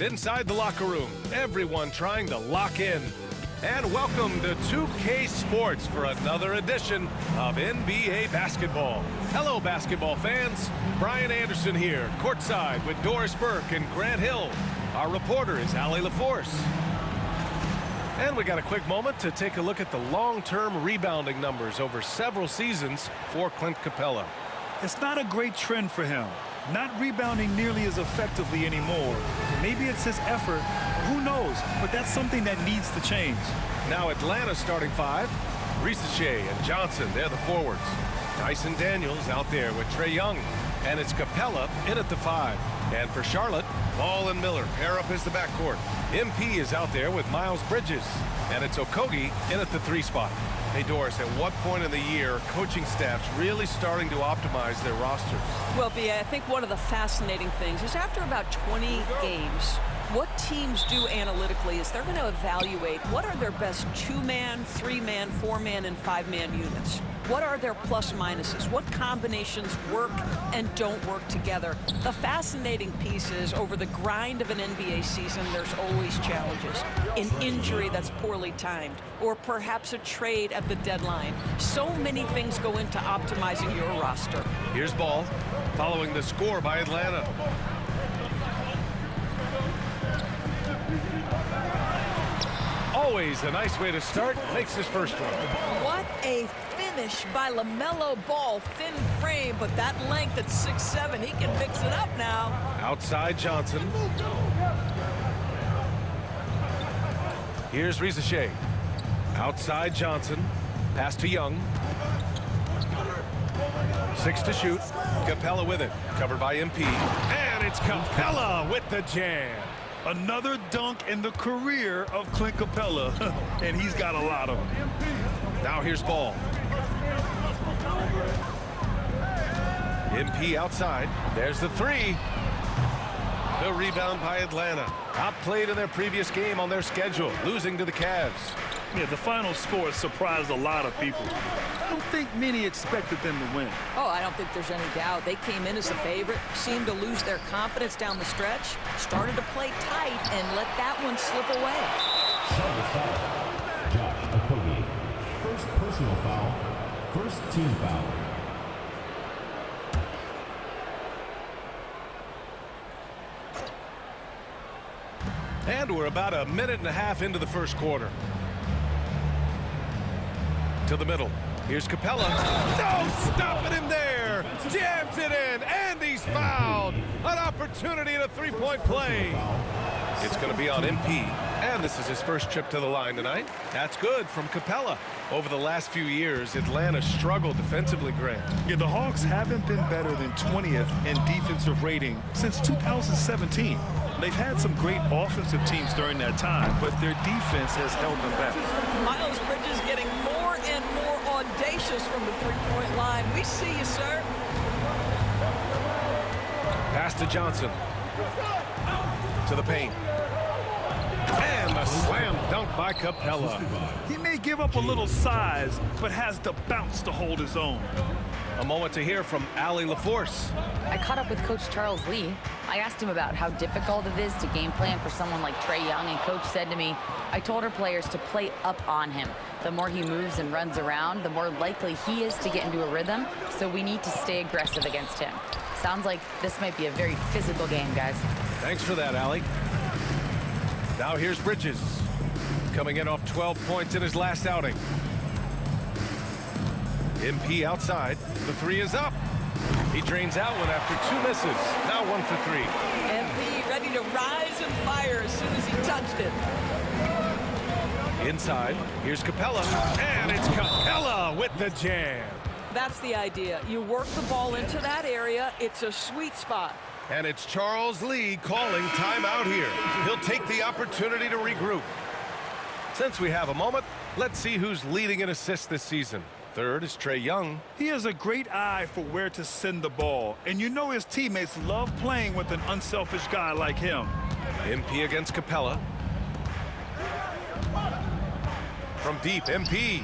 And inside the locker room, everyone trying to lock in. And welcome to 2K Sports for another edition of NBA basketball. Hello, basketball fans. Brian Anderson here, courtside with Doris Burke and Grant Hill. Our reporter is Allie LaForce. And we got a quick moment to take a look at the long-term rebounding numbers over several seasons for Clint Capella. It's not a great trend for him. Not rebounding nearly as effectively anymore. Maybe it's his effort. Who knows? But that's something that needs to change. Now Atlanta starting five. Risacher and Johnson, they're the forwards. Dyson Daniels out there with Trae Young. And it's Capella in at the five. And for Charlotte, Ball and Miller pair up as the backcourt. MP is out there with Miles Bridges. And it's Okogie in at the three spot. Hey, Doris, at what point in the year are coaching staffs really starting to optimize their rosters? Well, B.A., I think one of the fascinating things is after about 20 games, what teams do analytically is they're going to evaluate what are their best two-man, three-man, four-man, and five-man units. What are their plus minuses? What combinations work and don't work together? The fascinating piece is over the grind of an NBA season, there's always challenges. An injury that's poorly timed, or perhaps a trade at the deadline. So many things go into optimizing your roster. Here's Ball, following the score by Atlanta. Always a nice way to start. Makes his first one. What a finish by LaMelo Ball. Thin frame, but that length at 6'7", he can mix it up now. Outside Johnson. Here's Risacher. Outside Johnson. Pass to Young. 6 to shoot. Capella with it. Covered by MP. And it's Capella with the jam. Another dunk in the career of Clint Capella, and he's got a lot of them. Now here's Ball. MP outside. There's the three. The rebound by Atlanta. Outplayed in their previous game on their schedule, losing to the Cavs. Yeah, the final score surprised a lot of people. I don't think many expected them to win. Oh, I don't think there's any doubt. They came in as the favorite, seemed to lose their confidence down the stretch, started to play tight, and let that one slip away. Josh Okogie. First personal foul. First team foul. And we're about a minute and a half into the first quarter. To the middle. Here's Capella. No stopping him there. Jams it in, and he's fouled. An opportunity at a three-point play. It's going to be on MP, and this is his first trip to the line tonight. That's good from Capella. Over the last few years, Atlanta struggled defensively, Grant. Yeah, the Hawks haven't been better than 20th in defensive rating since 2017. They've had some great offensive teams during that time, but their defense has held them back. Miles Bridges getting more and more audacious from the three-point line. We see you, sir. Pass to Johnson. To the paint. And a slam dunk by Capella. He may give up a little size, but has the bounce to hold his own. A moment to hear from Allie LaForce. I caught up with Coach Charles Lee. I asked him about how difficult it is to game plan for someone like Trae Young, and Coach said to me, I told our players to play up on him. The more he moves and runs around, the more likely he is to get into a rhythm, so we need to stay aggressive against him. Sounds like this might be a very physical game, guys. Thanks for that, Allie. Now here's Bridges, coming in off 12 points in his last outing. MP outside. The three is up. He drains out one after two misses. Now 1 for 3. MP ready to rise and fire as soon as he touched it. Inside. Here's Capella. And it's Capella with the jam. That's the idea. You work the ball into that area. It's a sweet spot. And it's Charles Lee calling timeout here. He'll take the opportunity to regroup. Since we have a moment, let's see who's leading in assists this season. Third is Trae Young. He has a great eye for where to send the ball, and you know his teammates love playing with an unselfish guy like him. MP against Capella. From deep, MP.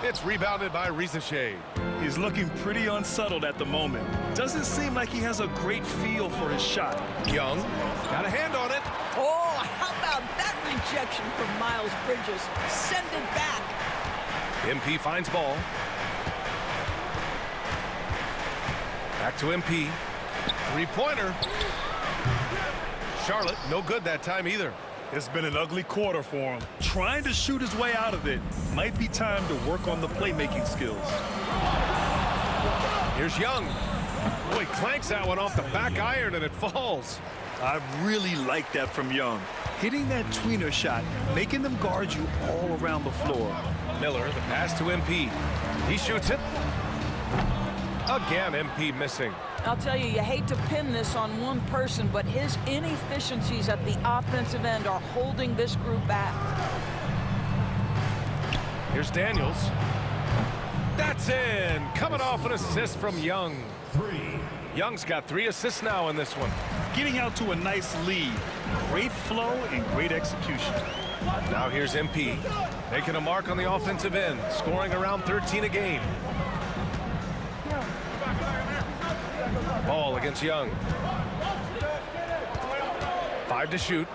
It's rebounded by Rizachet. He's looking pretty unsettled at the moment. Doesn't seem like he has a great feel for his shot. Young got a hand on it. Oh, how about that rejection from Miles Bridges? Send it back. MP finds ball. Back to MP. Three-pointer. Charlotte, no good that time either. It's been an ugly quarter for him. Trying to shoot his way out of it. Might be time to work on the playmaking skills. Here's Young. Boy, clanks that one off the back iron and it falls. I really like that from Young. Hitting that tweener shot, making them guard you all around the floor. Miller, the pass to MP. He shoots it. Again, MP missing. I'll tell you, you hate to pin this on one person, but his inefficiencies at the offensive end are holding this group back. Here's Daniels. That's in. Coming off an assist from Young. Young's got 3 assists now in this one. Getting out to a nice lead. Great flow and great execution. Now here's MP. Making a mark on the offensive end. Scoring around 13 a game. Ball against Young. 5 to shoot.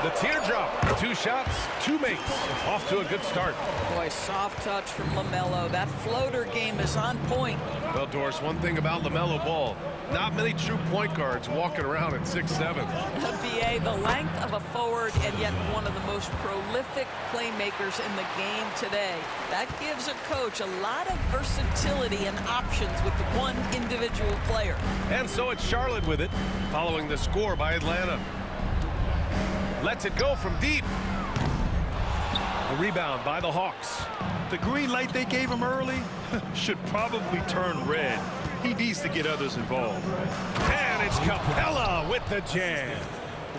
The teardrop. 2 shots, 2 makes. Off to a good start. Boy, soft touch from LaMelo. That floater game is on point. Well, Doris, one thing about LaMelo Ball, not many true point guards walking around at 6'7". BA, the length of a forward and yet one of the most prolific playmakers in the game today. That gives a coach a lot of versatility and options with one individual player. And so it's Charlotte with it, following the score by Atlanta. Lets it go from deep. The rebound by the Hawks. The green light they gave him early should probably turn red. He needs to get others involved. And it's Capella with the jam.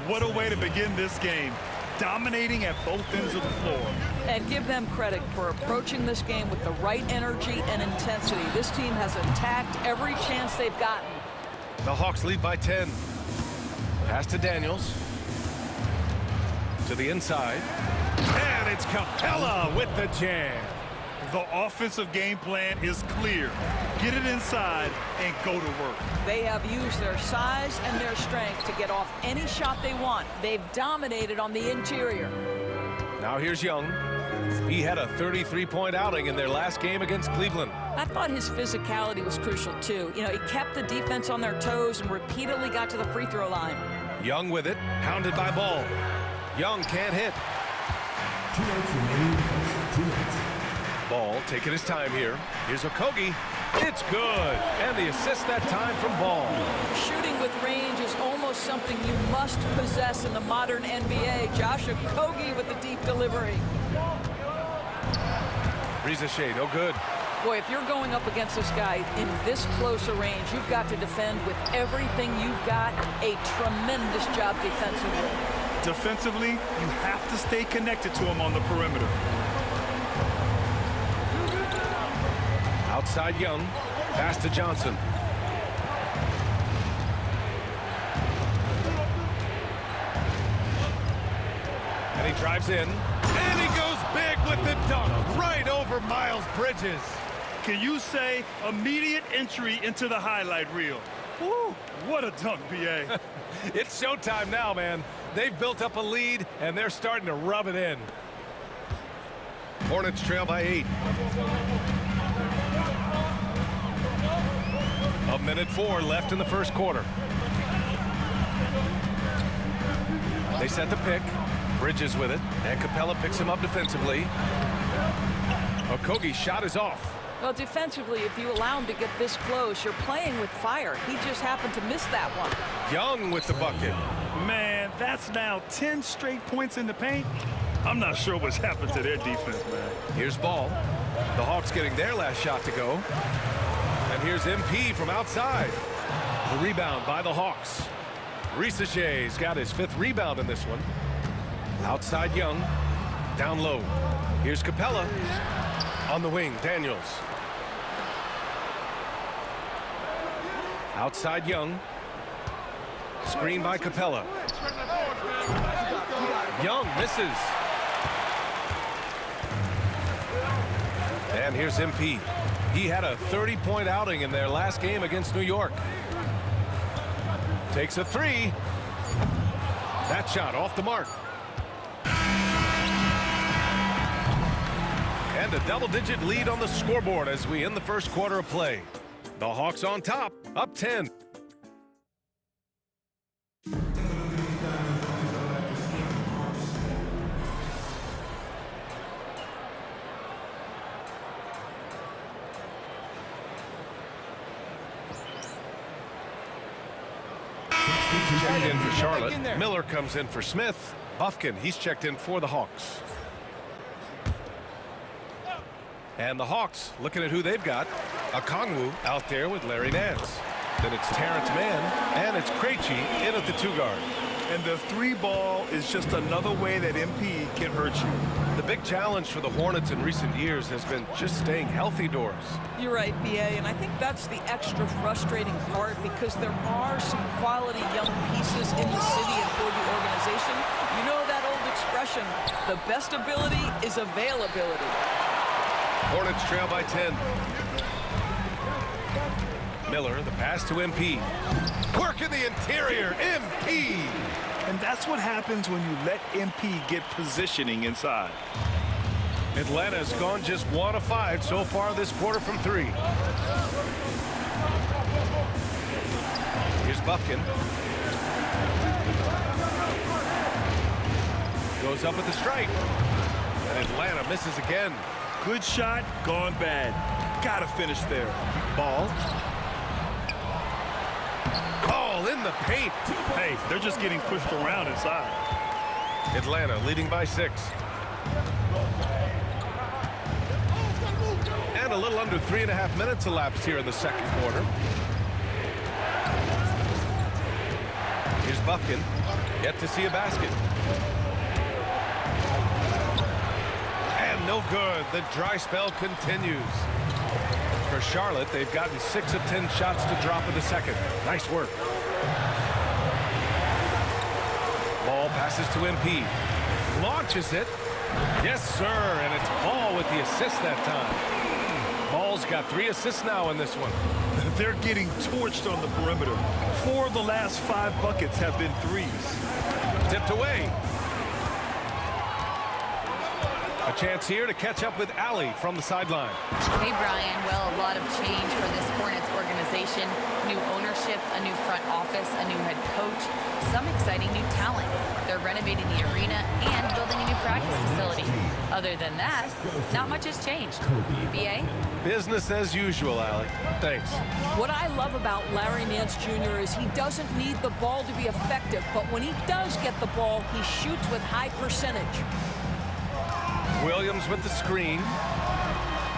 What a way to begin this game. Dominating at both ends of the floor. And give them credit for approaching this game with the right energy and intensity. This team has attacked every chance they've gotten. The Hawks lead by 10. Pass to Daniels. To the inside. And it's Capella with the jam. The offensive game plan is clear. Get it inside and go to work. They have used their size and their strength to get off any shot they want. They've dominated on the interior. Now here's Young. He had a 33-point outing in their last game against Cleveland. I thought his physicality was crucial too. You know, he kept the defense on their toes and repeatedly got to the free throw line. Young with it, hounded by Ball. Young can't hit. 2 minutes remaining, first 2 minutes. Ball taking his time here. Here's Okogie. It's good. And the assist that time from Ball. Shooting with range is almost something you must possess in the modern NBA. Josh Okogie with the deep delivery. Rizachet, no good. Boy, if you're going up against this guy in this close a range, you've got to defend with everything you've got. A tremendous job defensively. Defensively, you have to stay connected to him on the perimeter. Outside Young, pass to Johnson. And he drives in. And he goes big with the dunk right over Miles Bridges. Can you say immediate entry into the highlight reel? Woo, what a dunk, B.A. It's showtime now, man. They've built up a lead, and they're starting to rub it in. Hornets trail by 8. A minute 4 left in the first quarter. They set the pick. Bridges with it, and Capella picks him up defensively. Okogie's shot is off. Well, defensively, if you allow him to get this close, you're playing with fire. He just happened to miss that one. Young with the bucket. Man, that's now 10 straight points in the paint. I'm not sure what's happened to their defense, man. Here's Ball. The Hawks getting their last shot to go. And here's MP from outside. The rebound by the Hawks. Rizachet's got his 5th rebound in this one. Outside Young. Down low. Here's Capella. On the wing, Daniels. Outside Young. Screen by Capella. Young misses. And here's MP. He had a 30-point outing in their last game against New York. Takes a three. That shot off the mark. And a double-digit lead on the scoreboard as we end the first quarter of play. The Hawks on top, up 10. Checked in for Charlotte. Miller comes in for Smith. Bufkin, he's checked in for the Hawks. And the Hawks, looking at who they've got. Okongwu out there with Larry Nance. Then it's Terrence Mann, and it's Krejci in at the 2-guard. And the 3-ball is just another way that MP can hurt you. The big challenge for the Hornets in recent years has been just staying healthy, Doris. You're right, B.A., and I think that's the extra frustrating part because there are some quality young pieces in the city and for the organization. You know that old expression, the best ability is availability. Hornets trail by 10. Miller, the pass to MP. Work in the interior, MP! And that's what happens when you let MP get positioning inside. Atlanta's gone just 1 of 5 so far this quarter from 3. Here's Bufkin. Goes up with the strike. And Atlanta misses again. Good shot, gone bad. Gotta finish there. Ball. Ball in the paint. Hey, they're just getting pushed around inside. Atlanta leading by 6. And a little under 3.5 minutes elapsed here in the second quarter. Here's Bufkin. Yet to see a basket. And no good. The dry spell continues. For Charlotte, they've gotten 6 of 10 shots to drop in the second. Nice work. Ball passes to MP. Launches it. Yes, sir. And it's Ball with the assist that time. Ball's got 3 assists now in this one. They're getting torched on the perimeter. 4 of the last 5 buckets have been threes. Tipped away. A chance here to catch up with Allie from the sideline. Hey, Brian. Well, a lot of change for this Hornets organization. New ownership, a new front office, a new head coach, some exciting new talent. They're renovating the arena and building a new practice facility. Other than that, not much has changed. B.A.? Business as usual, Allie. Thanks. What I love about Larry Nance Jr. is he doesn't need the ball to be effective, but when he does get the ball, he shoots with high percentage. Williams with the screen.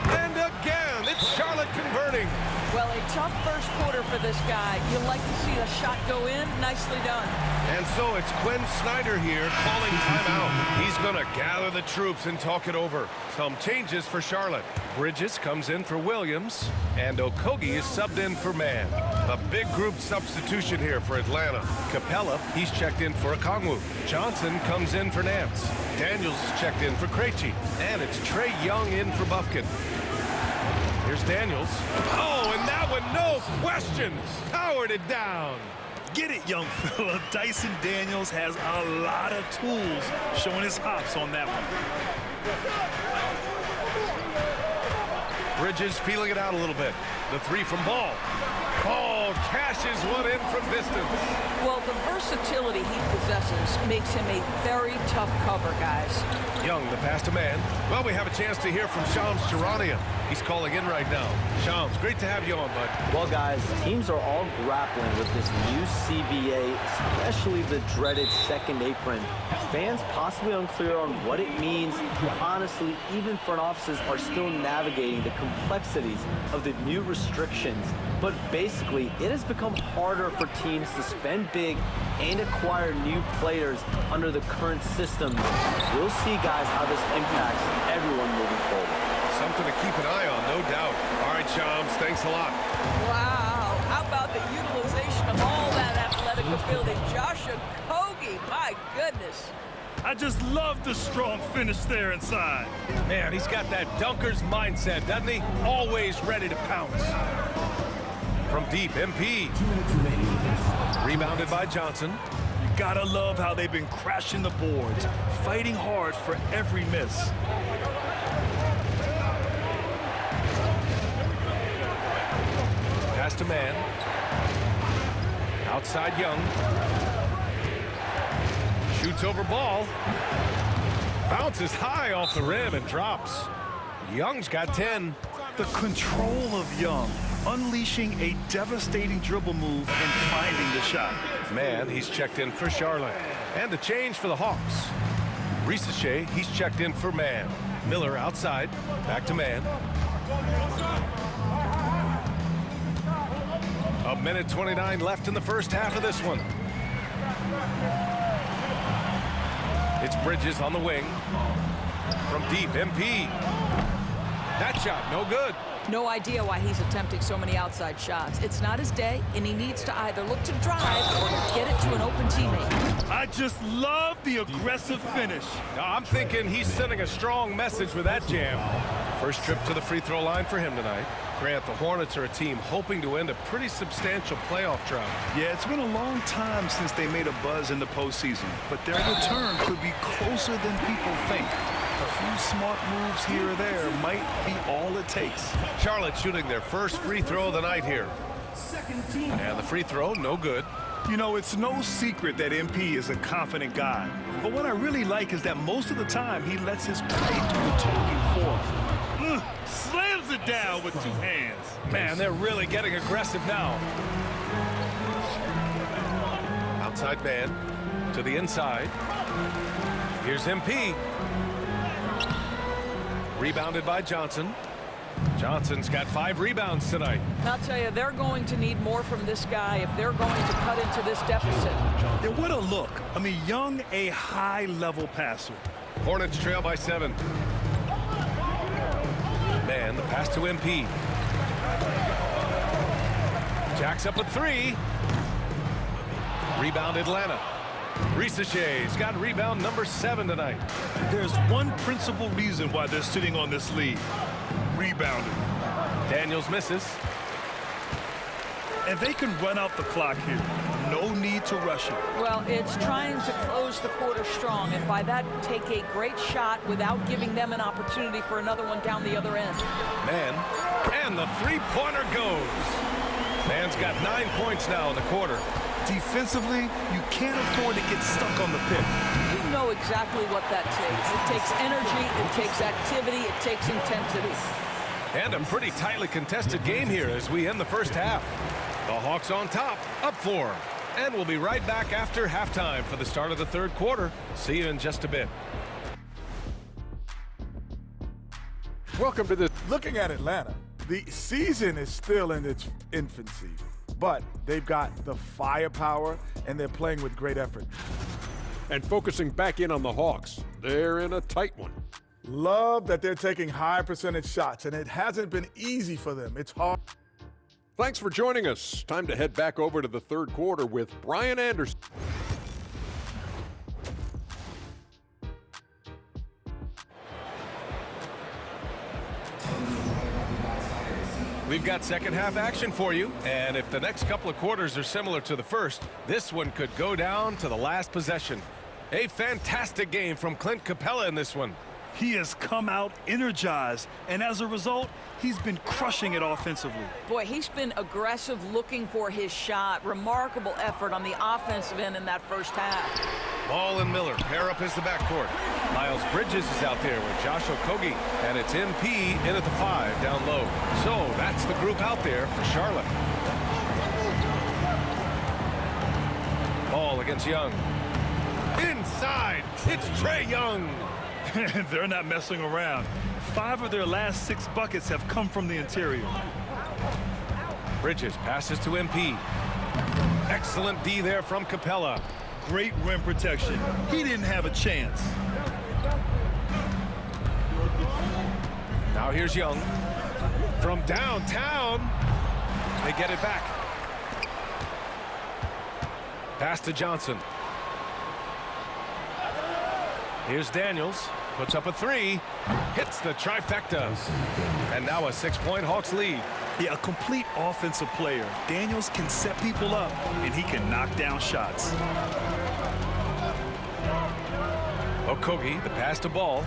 And again, it's Charlotte converting. Well, a tough first quarter for this guy. You'll like to see the shot go in. Nicely done. And so it's Quinn Snyder here calling timeout. He's going to gather the troops and talk it over. Some changes for Charlotte. Bridges comes in for Williams, and Okogie is subbed in for Mann. A big group substitution here for Atlanta. Capella, he's checked in for Okongwu. Johnson comes in for Nance. Daniels is checked in for Krejci. And it's Trae Young in for Bufkin. Here's Daniels. Oh, and that one, no questions. Powered it down. Get it, young fella. Dyson Daniels has a lot of tools, showing his hops on that one. Bridges feeling it out a little bit. The 3 from Ball. Ball cashes one in from distance. Well, the versatility he possesses makes him a very tough cover, guys. Young, the pass to Mann. Well, we have a chance to hear from Shams Charania. He's calling in right now. Shams, great to have you on, bud. Well, guys, teams are all grappling with this new CBA, especially the dreaded second apron. Fans possibly unclear on what it means. Honestly, even front offices are still navigating the complexities of the new restrictions. But basically, it has become harder for teams to spend big and acquire new players under the current system. We'll see, guys, how this impacts everyone moving forward. Something to keep an eye on, no doubt. All right, Shams, thanks a lot. Wow. How about the utilization of all that athletic ability? Josh Okogie, my goodness. I just love the strong finish there inside. Man, he's got that dunker's mindset, doesn't he? Always ready to pounce. From deep, MP. Rebounded by Johnson. You gotta love how they've been crashing the boards, fighting hard for every miss. Pass to man. Outside Young. Shoots over ball. Bounces high off the rim and drops. Young's got 10. The control of Young, unleashing a devastating dribble move and finding the shot. Man, he's checked in for Charlotte. And a change for the Hawks. Risache, he's checked in for man. Miller outside. Back to man. A minute 29 left in the first half of this one. It's Bridges on the wing. From deep, MP. That shot, no good. No idea why he's attempting so many outside shots. It's not his day, and he needs to either look to drive or to get it to an open teammate. I just love the aggressive finish. I'm thinking he's sending a strong message with that jam. First trip to the free throw line for him tonight. Grant, the Hornets are a team hoping to end a pretty substantial playoff drought. Yeah, it's been a long time since they made a buzz in the postseason, but their return could be closer than people think. A few smart moves here or there might be all it takes. Charlotte shooting their first free throw of the night here. And the free throw, no good. You know, it's no secret that MP is a confident guy. But what I really like is that most of the time he lets his play do the talking for him. Slams it down with two hands. Man, they're really getting aggressive now. Outside man to the inside. Here's MP. Rebounded by Johnson. Johnson's got 5 rebounds tonight. And I'll tell you, they're going to need more from this guy if they're going to cut into this deficit. Yeah, what a look. I mean, Young, a high-level passer. Hornets trail by 7. Man, the pass to MP. Jacks up at 3. Rebound Atlanta. Risache's got rebound number 7 tonight. There's one principal reason why they're sitting on this lead. Rebounding. Daniels misses. And they can run out the clock here. No need to rush it. Well, it's trying to close the quarter strong, and by that, take a great shot without giving them an opportunity for another one down the other end. Man, and the three-pointer goes. Man's got 9 points now in the quarter. Defensively, you can't afford to get stuck on the pick. You know exactly what that takes. It takes energy, it takes activity, it takes intensity. And a pretty tightly contested game here as we end the first half. The Hawks on top, up 4. And we'll be right back after halftime for the start of the third quarter. See you in just a bit. Welcome to this. Looking at Atlanta, the season is still in its infancy, but they've got the firepower and they're playing with great effort. And focusing back in on the Hawks, they're in a tight one. Love that they're taking high percentage shots, and it hasn't been easy for them. It's hard. Thanks for joining us. Time to head back over to the third quarter with Brian Anderson. We've got second half action for you, and if the next couple of quarters are similar to the first, this one could go down to the last possession. A fantastic game from Clint Capella in this one. He has come out energized, and as a result, he's been crushing it offensively. Boy, he's been aggressive looking for his shot. Remarkable effort on the offensive end in that first half. Ball and Miller pair up as the backcourt. Miles Bridges is out there with Josh Okogie, and it's MP in at the 5 down low. So that's the group out there for Charlotte. Ball against Young. Inside, it's Trae Young. They're not messing around. 5 of their last 6 buckets have come from the interior. Bridges passes to MP. Excellent D there from Capella. Great rim protection. He didn't have a chance. Now here's Young. From downtown, they get it back. Pass to Johnson. Here's Daniels. Puts up a three. Hits the trifecta. And now a 6-point Hawks lead. Yeah, a complete offensive player. Daniels can set people up, and he can knock down shots. Okogie, the pass to Ball.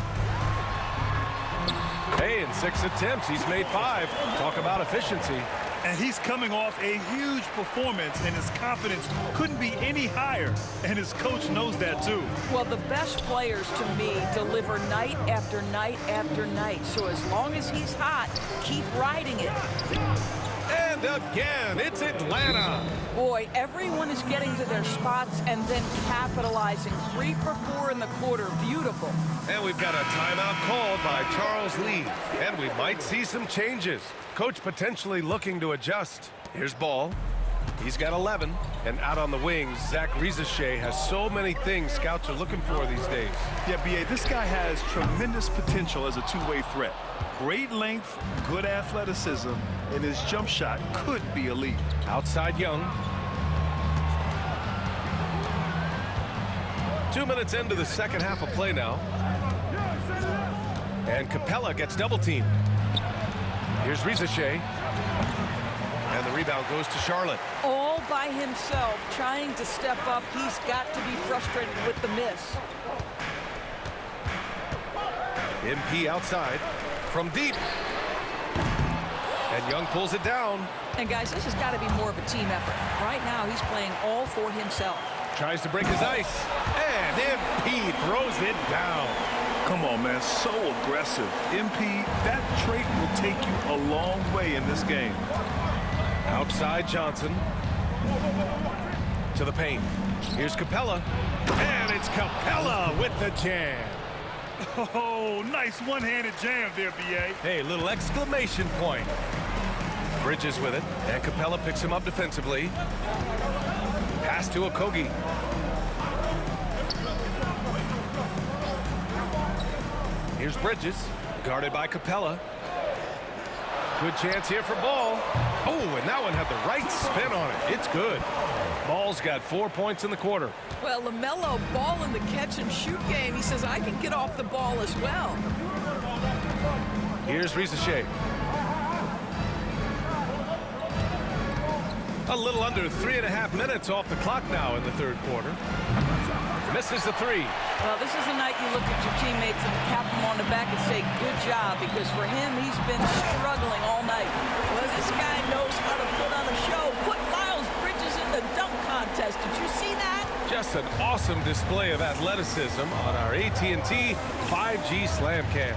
Hey, in 6 attempts, he's made 5. Talk about efficiency. And he's coming off a huge performance, and his confidence couldn't be any higher. And his coach knows that, too. Well, the best players, to me, deliver night after night after night. So as long as he's hot, keep riding it. And again, it's Atlanta. Boy, everyone is getting to their spots and then capitalizing. 3 for 4 in the quarter. Beautiful. And we've got a timeout called by Charles Lee. And we might see some changes. Coach potentially looking to adjust. Here's Ball. He's got 11. And out on the wings, Zach Rizachet has so many things scouts are looking for these days. Yeah, B.A., this guy has tremendous potential as a two-way threat. Great length, good athleticism, and his jump shot could be elite. Outside Young. 2 minutes into the second half of play now. And Capella gets double teamed. Here's Rizachet. And the rebound goes to Charlotte. All by himself, trying to step up. He's got to be frustrated with the miss. MP outside from deep. And Young pulls it down. And guys, this has got to be more of a team effort. Right now, he's playing all for himself. Tries to break his ice. And MP throws it down. Come on, man, so aggressive. MP, that trait will take you a long way in this game. Outside Johnson. To the paint. Here's Capella. And it's Capella with the jam. Oh, nice one-handed jam there, B.A. Hey, little exclamation point. Bridges with it, and Capella picks him up defensively. Pass to Okogie. Here's Bridges, guarded by Capella. Good chance here for Ball. Oh, and that one had the right spin on it. It's good. Ball's got 4 points in the quarter. Well, LaMelo, Ball in the catch-and-shoot game. He says, I can get off the ball as well. Here's Rizachet. A little under 3.5 minutes off the clock now in the third quarter. Misses the three. Well, this is a night you look at your teammates and tap them on the back and say, good job, because for him, he's been struggling all night. Well, this guy knows how to put on a show. Put Miles Bridges in the dunk contest. Did you see that? Just an awesome display of athleticism on our AT&T 5G Slam Cam.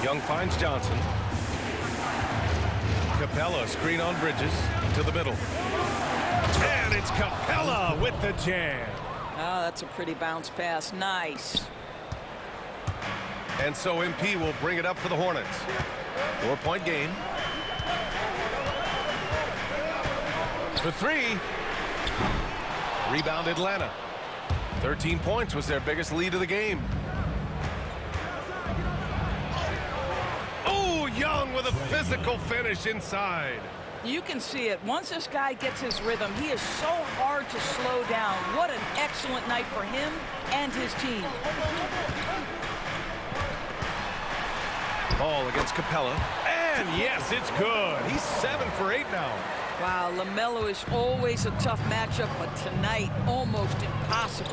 Young finds Johnson. Capella screen on Bridges to the middle. And it's Capella with the jam. Oh, that's a pretty bounce pass. Nice. And so MP will bring it up for the Hornets. 4-point game. For three. Rebound Atlanta. 13 points was their biggest lead of the game. Oh, Young with a physical finish inside. You can see it. Once this guy gets his rhythm, he is so hard to slow down. What an excellent night for him and his team. Ball against Capella. And yes, it's good. He's 7 for 8 now. Wow, LaMelo is always a tough matchup, but tonight, almost impossible.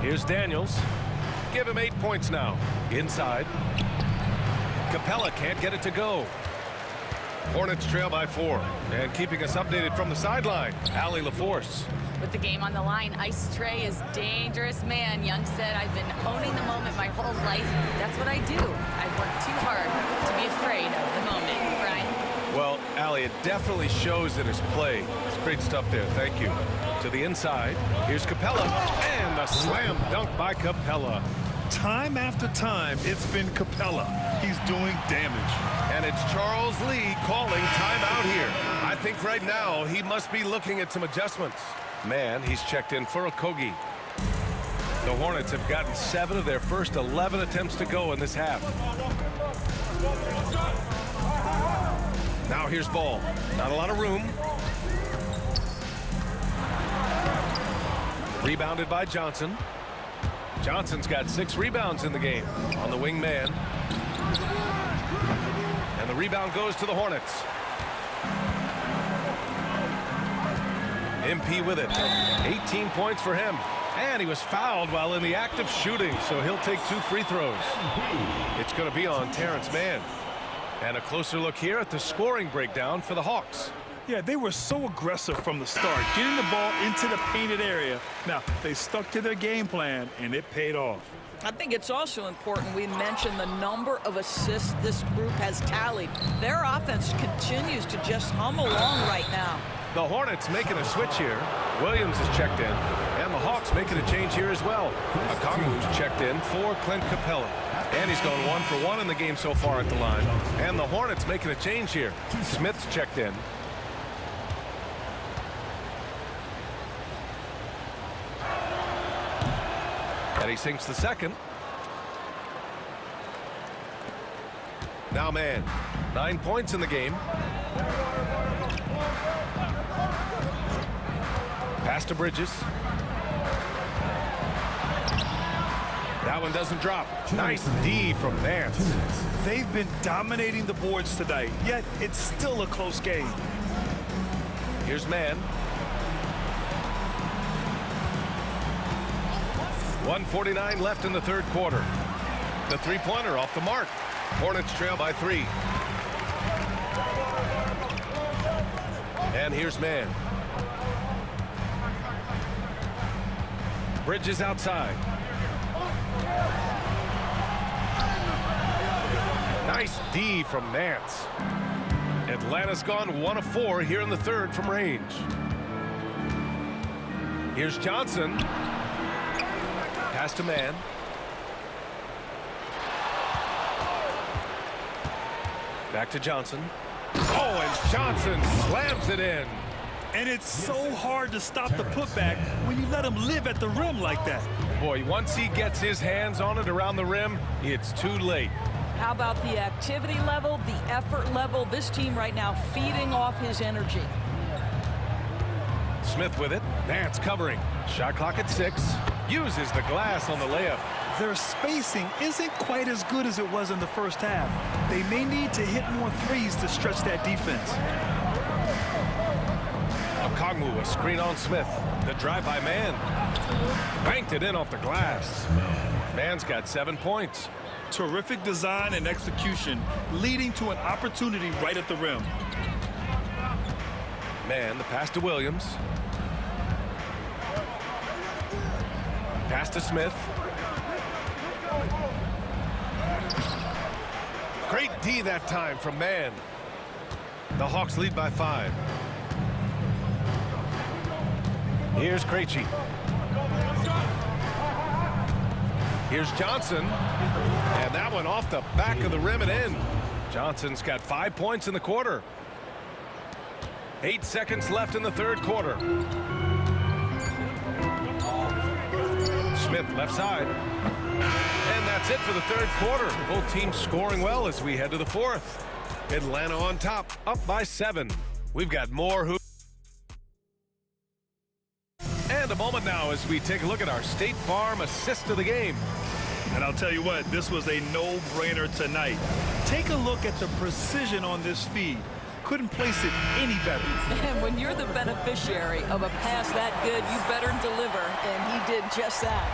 Here's Daniels. Give him 8 points now. Inside. Capella can't get it to go. Hornets trail by 4. And keeping us updated from the sideline, Allie LaForce. With the game on the line, Ice Trey is dangerous man. Young said, I've been owning the moment my whole life. That's what I do. I've worked too hard to be afraid of the moment. Brian? Well, Allie, it definitely shows in his play. It's great stuff there. Thank you. To the inside. Here's Capella. And a slam dunk by Capella. Time after time, it's been Capella. He's doing damage. And it's Charles Lee calling timeout here. I think right now he must be looking at some adjustments. Man, he's checked in for Okogie. The Hornets have gotten 7 of their first 11 attempts to go in this half. Now here's Ball. Not a lot of room. Rebounded by Johnson. Johnson's got 6 rebounds in the game on the wing man. And the rebound goes to the Hornets. MP with it. 18 points for him. And he was fouled while in the act of shooting, so he'll take 2 free throws. It's going to be on Terrence Mann. And a closer look here at the scoring breakdown for the Hawks. Yeah, they were so aggressive from the start, getting the ball into the painted area. Now, they stuck to their game plan, and it paid off. I think it's also important we mention the number of assists this group has tallied. Their offense continues to just hum along right now. The Hornets making a switch here. Williams is checked in, and the Hawks making a change here as well. Okongwu's checked in for Clint Capella. And he's gone 1 for 1 in the game so far at the line. And the Hornets making a change here. Smith's checked in. And he sinks the second. Now Mann, 9 points in the game. Pass to Bridges. That one doesn't drop. Nice D from Nance. They've been dominating the boards tonight, yet it's still a close game. Here's Mann. 1:49 left in the third quarter. The three-pointer off the mark. Hornets trail by 3. And here's Mann. Bridges outside. Nice D from Nance. Atlanta's gone 1 of 4 here in the third from range. Here's Johnson. Pass to Mann. Back to Johnson. Oh, and Johnson slams it in. And it's so hard to stop the putback when you let him live at the rim like that. Boy, once he gets his hands on it around the rim, it's too late. How about the activity level, the effort level? This team right now feeding off his energy. Smith with it. Nance covering. Shot clock at 6. Uses the glass on the layup. Their spacing isn't quite as good as it was in the first half. They may need to hit more threes to stretch that defense. Okongwu, a screen on Smith. The drive by Mann. Banked it in off the glass. Mann's got 7 points. Terrific design and execution, leading to an opportunity right at the rim. Mann, the pass to Williams. Pass to Smith. Great D that time from Mann. The Hawks lead by 5. Here's Krejci. Here's Johnson. And that one off the back of the rim and in. Johnson's got 5 points in the quarter. 8 seconds left in the third quarter. Smith left side. And that's it for the third quarter. Both teams scoring well as we head to the fourth. Atlanta on top, up by 7. We've got more hoops. And a moment now as we take a look at our State Farm assist of the game. And I'll tell you what, this was a no-brainer tonight. Take a look at the precision on this feed. Couldn't place it any better. And when you're the beneficiary of a pass that good, you better deliver, and he did just that.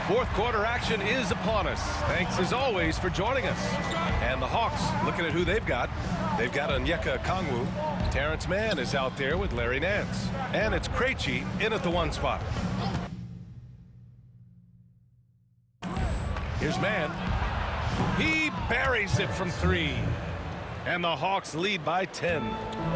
Fourth quarter action is upon us. Thanks as always for joining us. And the Hawks, looking at who they've got. They've got Onyeka Okongwu. Terrence Mann is out there with Larry Nance. And it's Krejci in at the 1 spot. Here's Mann. He buries it from 3. And the Hawks lead by 10.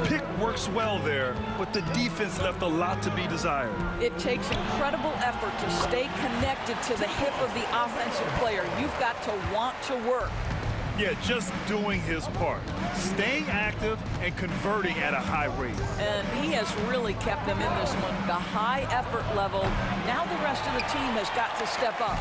Pick works well there, but the defense left a lot to be desired. It takes incredible effort to stay connected to the hip of the offensive player. You've got to want to work. Yeah, just doing his part. Staying active and converting at a high rate. And he has really kept them in this one. The high effort level. Now the rest of the team has got to step up.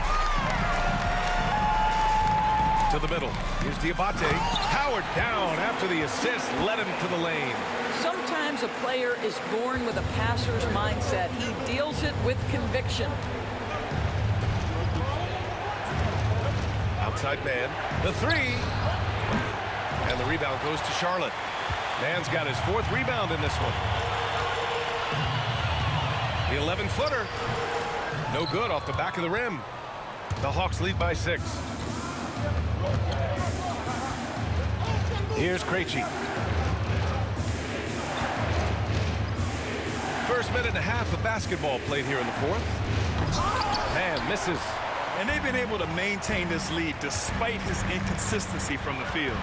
To the middle. Here's Diabate. Powered down after the assist led him to the lane. Sometimes a player is born with a passer's mindset. He deals it with conviction. Outside man. The three. And the rebound goes to Charlotte. Man's got his 4th rebound in this one. The 11-footer. No good off the back of the rim. The Hawks lead by 6. Here's Krejci. First minute and a half of basketball played here in the 4th. Man misses. And they've been able to maintain this lead despite his inconsistency from the field.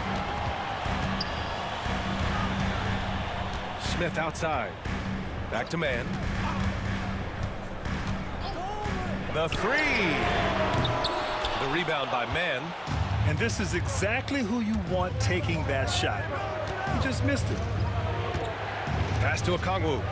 Smith outside. Back to man. The three. The rebound by man. And this is exactly who you want taking that shot. He just missed it. Pass to Okongwu.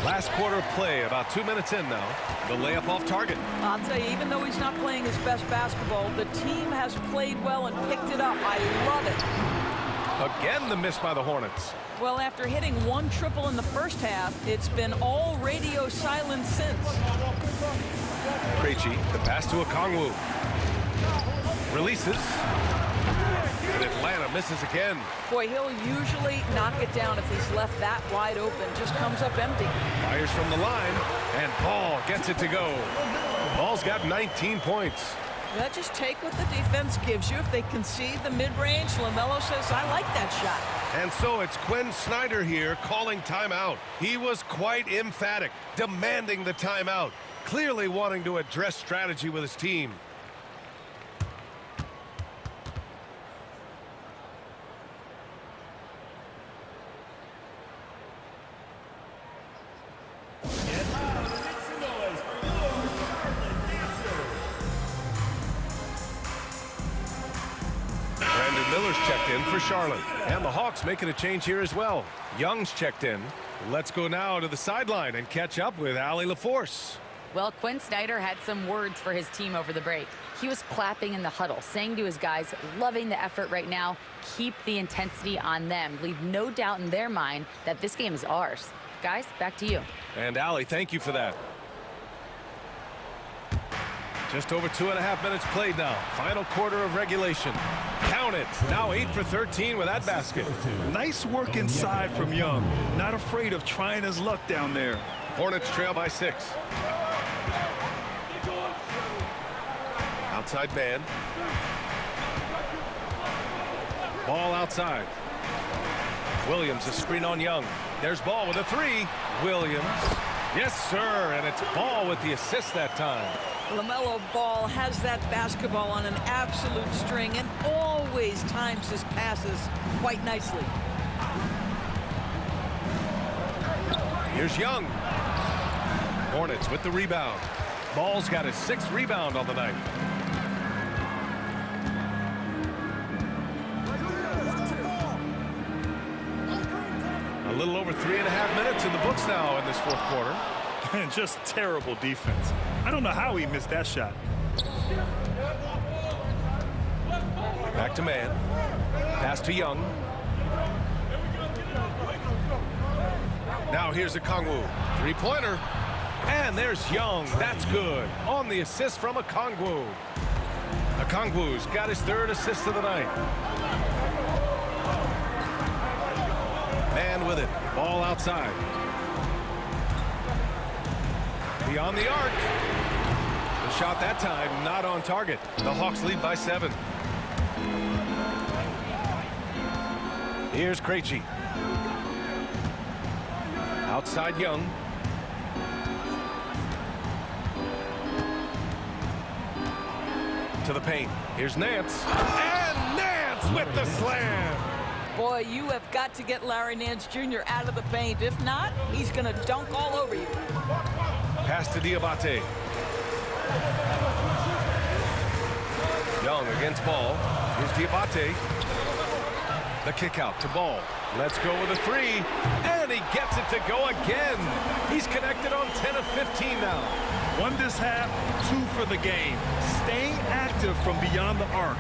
Last quarter of play, about 2 minutes in now. The layup off target. I'll tell you, even though he's not playing his best basketball, the team has played well and picked it up. I love it. Again, the miss by the Hornets. Well, after hitting 1 triple in the first half, it's been all radio silence since. Krejci, the pass to Okongwu. Releases. And Atlanta misses again. Boy, he'll usually knock it down if he's left that wide open. Just comes up empty. Fires from the line, and Ball gets it to go. Ball's got 19 points. Yeah, just take what the defense gives you. If they concede the mid-range, LaMelo says, I like that shot. And so it's Quinn Snyder here calling timeout. He was quite emphatic, demanding the timeout, clearly wanting to address strategy with his team. Miller's checked in for Charlotte. And the Hawks making a change here as well. Young's checked in. Let's go now to the sideline and catch up with Allie LaForce. Well, Quinn Snyder had some words for his team over the break. He was clapping in the huddle, saying to his guys, loving the effort right now. Keep the intensity on them. Leave no doubt in their mind that this game is ours. Guys, back to you. And Allie, thank you for that. Just over 2.5 minutes played now. Final quarter of regulation. Count it. Now 8 for 13 with that basket. Nice work inside from Young. Not afraid of trying his luck down there. Hornets trail by 6. Outside man. Ball outside. Williams, a screen on Young. There's Ball with a 3. Williams. Yes, sir. And it's Ball with the assist that time. LaMelo Ball has that basketball on an absolute string and always times his passes quite nicely. Here's Young. Hornets with the rebound. Ball's got his 6th rebound on the night. A little over 3.5 minutes in the books now in this 4th quarter. And just terrible defense. I don't know how he missed that shot. Back to man. Pass to Young. Now here's Okongwu. 3-pointer. And there's Young. That's good. On the assist from Okongwu. Okongwu's got his 3rd assist of the night. Man with it. Ball outside. Beyond the arc. The shot that time not on target. The Hawks lead by 7. Here's Krejci. Outside Young. To the paint. Here's Nance. And Nance with the slam. Boy, you have got to get Larry Nance Jr. out of the paint. If not, he's going to dunk all over you. Pass to Diabate. Young against Ball. Here's Diabate. The kick out to Ball. Let's go with a 3. And he gets it to go again. He's connected on 10 of 15 now. Won this half, 2 for the game. Staying active from beyond the arc.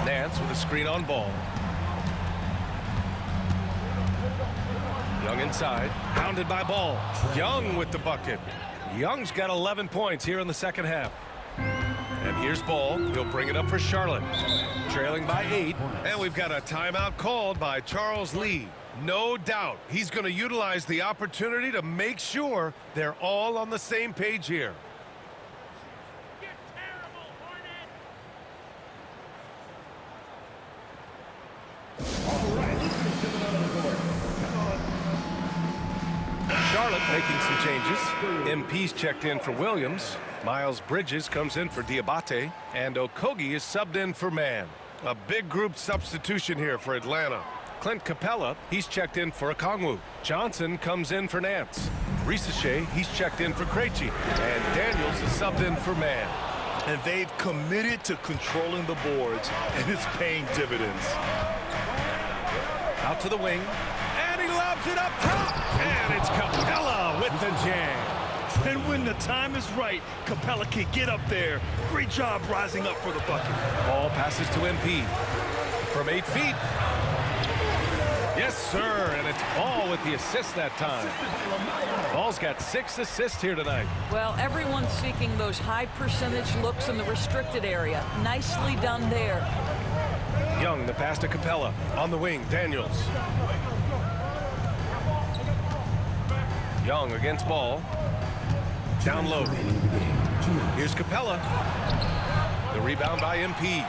Nance with a screen on Ball. Young inside, pounded by Ball. Young with the bucket. Young's got 11 points here in the second half. And here's Ball. He'll bring it up for Charlotte. Trailing by 8. And we've got a timeout called by Charles Lee. No doubt he's going to utilize the opportunity to make sure they're all on the same page here. Charlotte making some changes. MP's checked in for Williams. Miles Bridges comes in for Diabate. And Okogie is subbed in for Mann. A big group substitution here for Atlanta. Clint Capella, he's checked in for Okongwu. Johnson comes in for Nance. Risache, he's checked in for Krejci. And Daniels is subbed in for Mann. And they've committed to controlling the boards, and it's paying dividends. Out to the wing. And he lobs it up top. And it's Capella with the jam. And when the time is right, Capella can get up there. Great job rising up for the bucket. Ball passes to MP. From 8 feet. Yes, sir. And it's Ball with the assist that time. Ball's got 6 assists here tonight. Well, everyone's seeking those high percentage looks in the restricted area. Nicely done there. Young, the pass to Capella. On the wing, Daniels. Young against Ball. Down low. Here's Capella. The rebound by MP.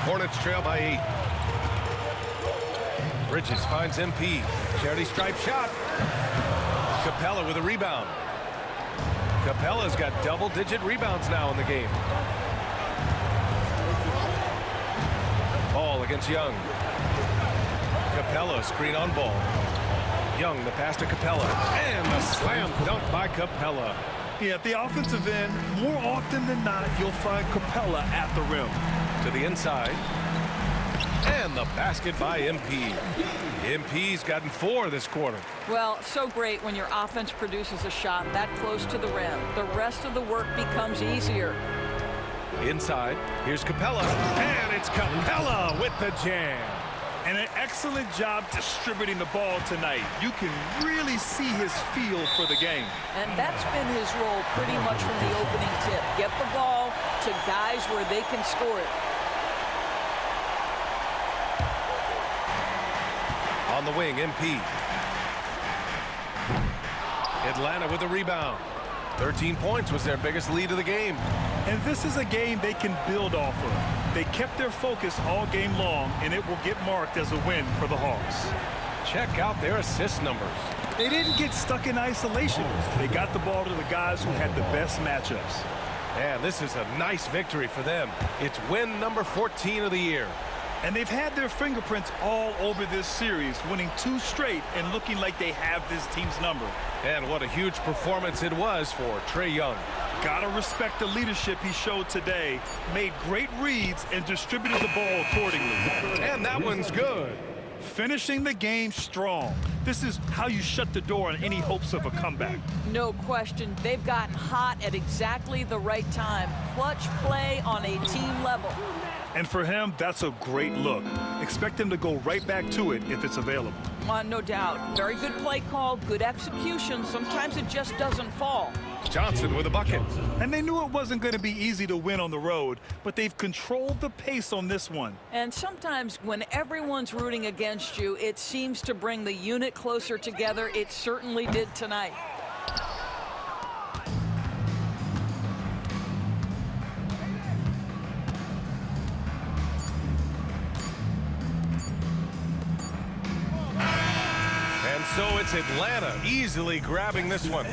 Hornets trail by 8. Bridges finds MP. Charity stripe shot. Capella with a rebound. Capella's got double-digit rebounds now in the game. Ball against Young. Capella screen on Ball. Young, the pass to Capella. And the slam dunk by Capella. Yeah, at the offensive end, more often than not, you'll find Capella at the rim. To the inside. And the basket by MP. MP's gotten 4 this quarter. Well, so great when your offense produces a shot that close to the rim. The rest of the work becomes easier. Inside, here's Capella. And it's Capella with the jam. And an excellent job distributing the ball tonight. You can really see his feel for the game. And that's been his role pretty much from the opening tip. Get the ball to guys where they can score it. On the wing, MP. Atlanta with a rebound. 13 points was their biggest lead of the game. And this is a game they can build off of. They kept their focus all game long, and it will get marked as a win for the Hawks. Check out their assist numbers. They didn't get stuck in isolation. They got the ball to the guys who had the best matchups. And this is a nice victory for them. It's win number 14 of the year. And they've had their fingerprints all over this series, winning 2 straight and looking like they have this team's number. And what a huge performance it was for Trae Young. Gotta respect the leadership he showed today. Made great reads and distributed the ball accordingly. And that one's good. Finishing the game strong. This is how you shut the door on any hopes of a comeback. No question. They've gotten hot at exactly the right time. Clutch play on a team level. And for him, that's a great look. Expect him to go right back to it if it's available. No doubt. Very good play call, good execution. Sometimes it just doesn't fall. Johnson with a bucket. And they knew it wasn't going to be easy to win on the road, but they've controlled the pace on this one. And sometimes when everyone's rooting against you, it seems to bring the unit closer together. It certainly did tonight. So it's Atlanta easily grabbing this one.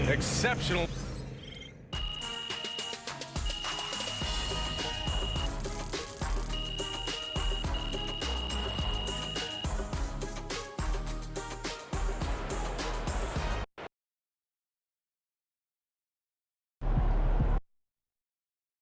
Exceptional.